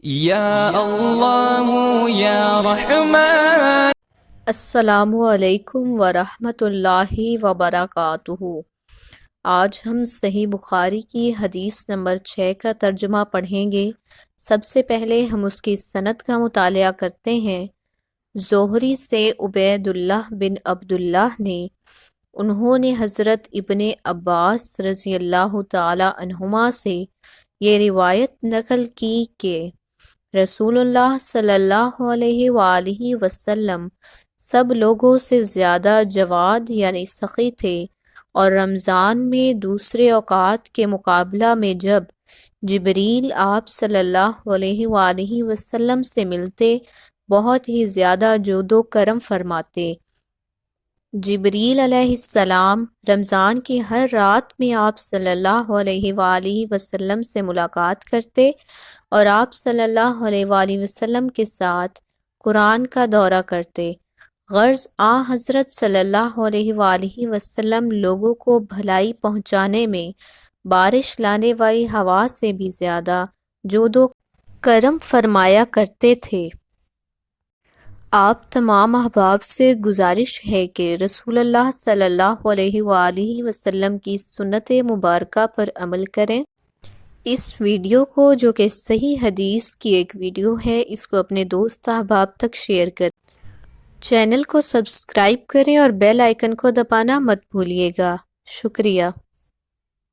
یا اللہ یا رحمان۔ السلام علیکم ورحمۃ اللہ وبرکاتہ۔ آج ہم صحیح بخاری کی حدیث نمبر 6 کا ترجمہ پڑھیں گے۔ سب سے پہلے ہم اس کی سند کا مطالعہ کرتے ہیں۔ زہری سے عبید اللہ بن عبداللہ نے، انہوں نے حضرت ابن عباس رضی اللہ تعالی عنہما سے یہ روایت نقل کی کہ رسول اللہ صلی اللہ علیہ وآلہ وسلم سب لوگوں سے زیادہ جواد یعنی سخی تھے، اور رمضان میں دوسرے اوقات کے مقابلہ میں جب جبریل آپ صلی اللہ علیہ وآلہ وسلم سے ملتے بہت ہی زیادہ جود و کرم فرماتے۔ جبریل علیہ السلام رمضان کی ہر رات میں آپ صلی اللہ علیہ وآلہ وسلم سے ملاقات کرتے اور آپ صلی اللہ علیہ وآلہ وسلم کے ساتھ قرآن کا دورہ کرتے۔ غرض حضرت صلی اللہ علیہ وآلہ وسلم لوگوں کو بھلائی پہنچانے میں بارش لانے والی ہوا سے بھی زیادہ جود و کرم فرمایا کرتے تھے۔ آپ تمام احباب سے گزارش ہے کہ رسول اللہ صلی اللہ علیہ وآلہ وسلم کی سنت مبارکہ پر عمل کریں۔ اس ویڈیو کو، جو کہ صحیح حدیث کی ایک ویڈیو ہے، اس کو اپنے دوست احباب تک شیئر کریں۔ چینل کو سبسکرائب کریں اور بیل آئیکن کو دبانا مت بھولیے گا۔ شکریہ۔